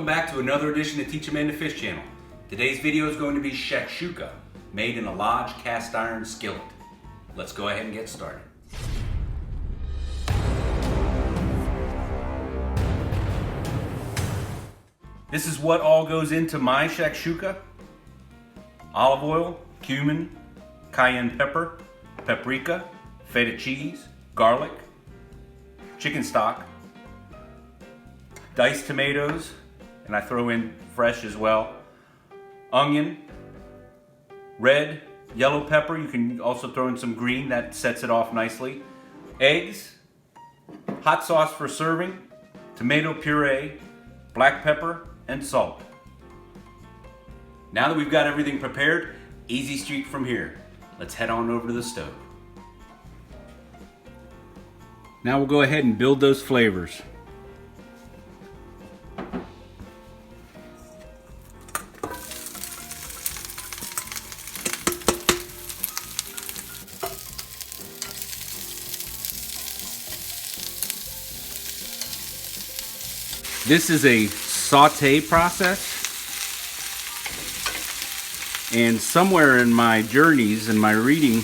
back to another edition of Teach a Man to Fish channel. Today's video is going to be shakshuka, made in a large cast iron skillet. Let's go ahead and get started. This is what all goes into my shakshuka: olive oil, cumin, cayenne pepper, paprika, feta cheese, garlic, chicken stock, diced tomatoes, and I throw in fresh as well, onion, red, yellow pepper. You can also throw in some green, that sets it off nicely, eggs, hot sauce for serving, tomato puree, black pepper, and salt. Now that we've got everything prepared, easy street from here. Let's head on over to the stove. Now we'll go ahead and build those flavors. This is a saute process, and somewhere in my journeys and my reading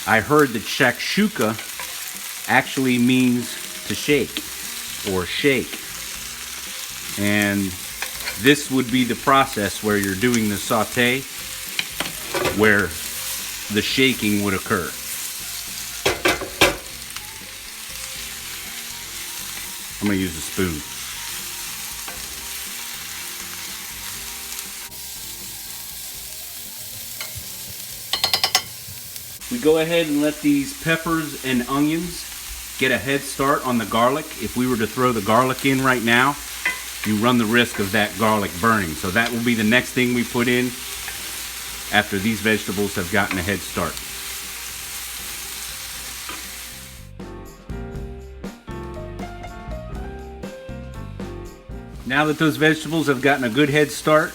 I heard that shakshuka actually means to shake or shake, and this would be the process where you're doing the saute, where the shaking would occur. I'm going to use a spoon. We go ahead and let these peppers and onions get a head start on the garlic. If we were to throw the garlic in right now, you run the risk of that garlic burning. So that will be the next thing we put in after these vegetables have gotten a head start. Now that those vegetables have gotten a good head start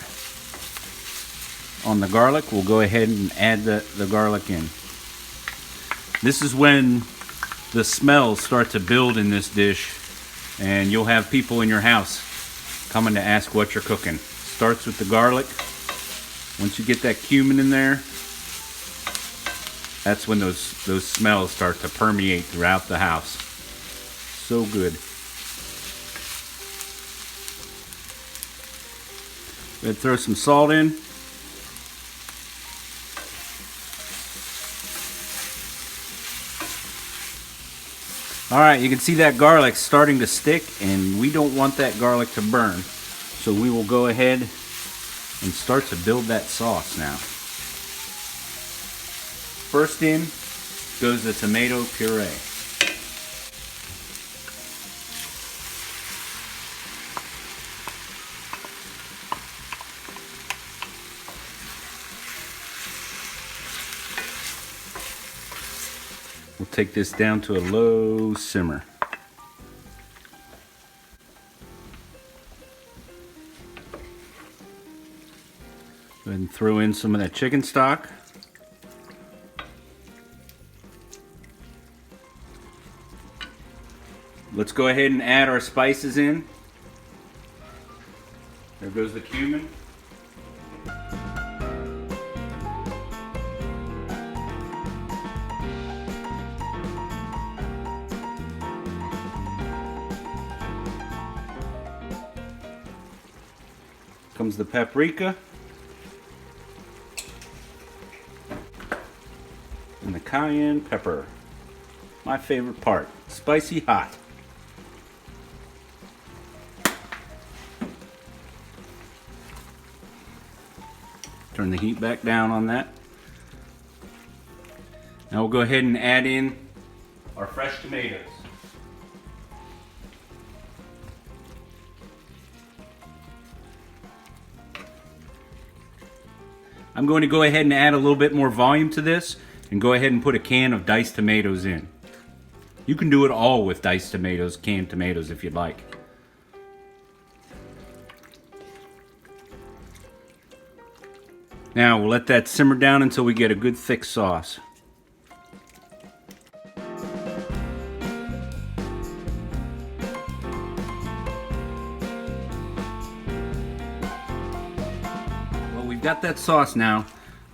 on the garlic, we'll go ahead and add the garlic in. This is when the smells start to build in this dish, and you'll have people in your house coming to ask what you're cooking. Starts with the garlic. Once you get that cumin in there, that's when those smells start to permeate throughout the house. So good. Go ahead and throw some salt in. Alright, you can see that garlic starting to stick, and we don't want that garlic to burn. So we will go ahead and start to build that sauce now. First in goes the tomato puree. We'll take this down to a low simmer. Go ahead and throw in some of that chicken stock. Let's go ahead and add our spices in. There goes the cumin. Comes the paprika and the cayenne pepper. My favorite part, spicy hot. Turn the heat back down on that. Now we'll go ahead and add in our fresh tomatoes. I'm going to go ahead and add a little bit more volume to this and go ahead and put a can of diced tomatoes in. You can do it all with diced tomatoes, canned tomatoes if you'd like. Now we'll let that simmer down until we get a good thick sauce. got that sauce now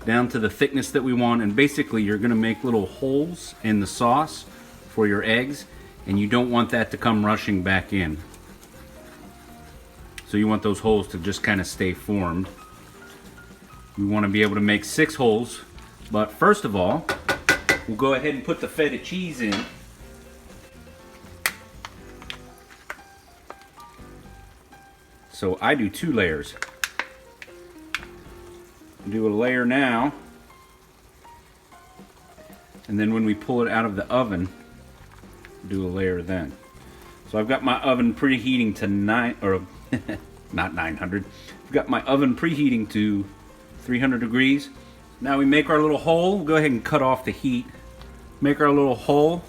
down to the thickness that we want, and basically you're going to make little holes in the sauce for your eggs, and you don't want that to come rushing back in. So you want those holes to just kind of stay formed. We want to be able to make 6 holes, but first of all, we'll go ahead and put the feta cheese in. So I do 2 layers. Do a layer now, and then when we pull it out of the oven, do a layer then. So I've got my oven preheating to not 900. I've got my oven preheating to 300 degrees. Now we make our little hole. We'll go ahead and cut off the heat. Make our little hole.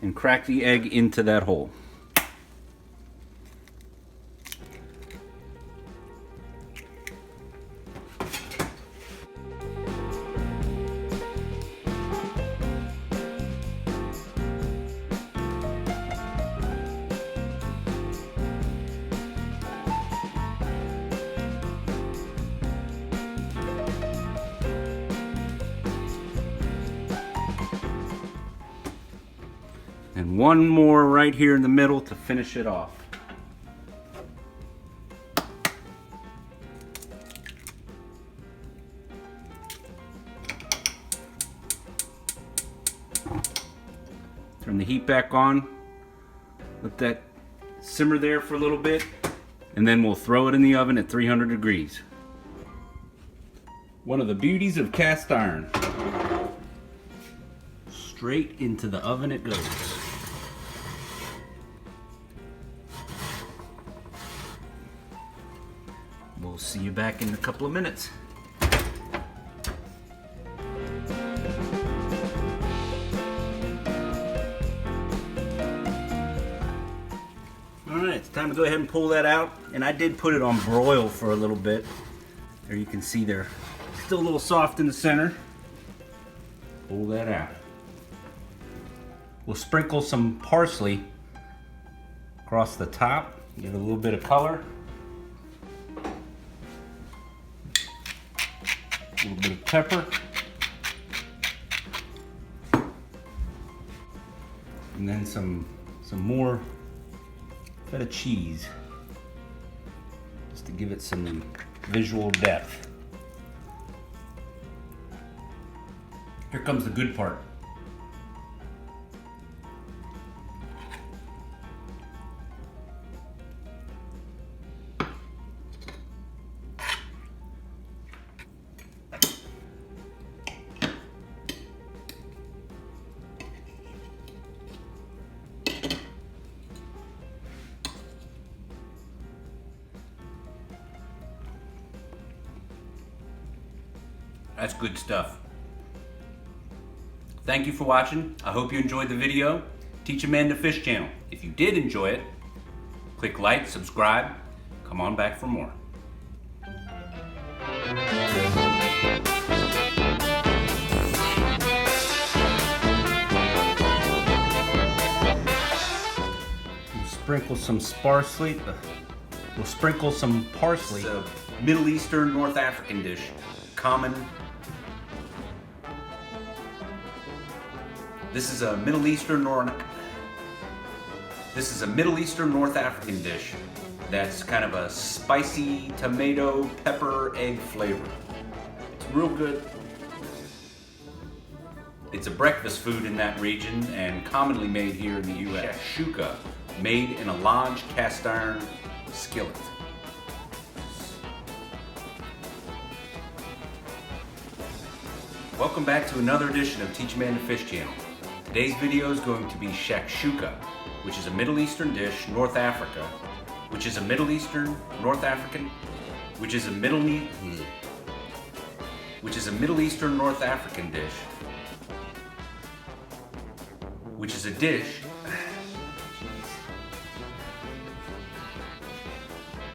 And crack the egg into that hole. And one more right here in the middle to finish it off. Turn the heat back on. Let that simmer there for a little bit, and then we'll throw it in the oven at 300 degrees. One of the beauties of cast iron. Straight into the oven it goes. We'll see you back in a couple of minutes. Alright, it's time to go ahead and pull that out. And I did put it on broil for a little bit. There you can see they're still a little soft in the center. Pull that out. We'll sprinkle some parsley across the top, give it a little bit of color. A little bit of pepper. And then some more feta cheese, just to give it some visual depth. Here comes the good part. That's good stuff. Thank you for watching. I hope you enjoyed the video. Teach a Man to Fish channel. If you did enjoy it, click like, subscribe. Come on back for more. We'll sprinkle some parsley. We'll sprinkle some parsley. It's a Middle Eastern North African dish. Common. This is a Middle Eastern North African dish that's kind of a spicy tomato, pepper, egg flavor. It's real good. It's a breakfast food in that region and commonly made here in the U.S. Shakshuka, made in a large cast iron skillet. Welcome back to another edition of Teach a Man to Fish channel. Today's video is going to be shakshuka, which is a Middle Eastern dish, North Africa, which is a Middle Eastern North African dish, which is a dish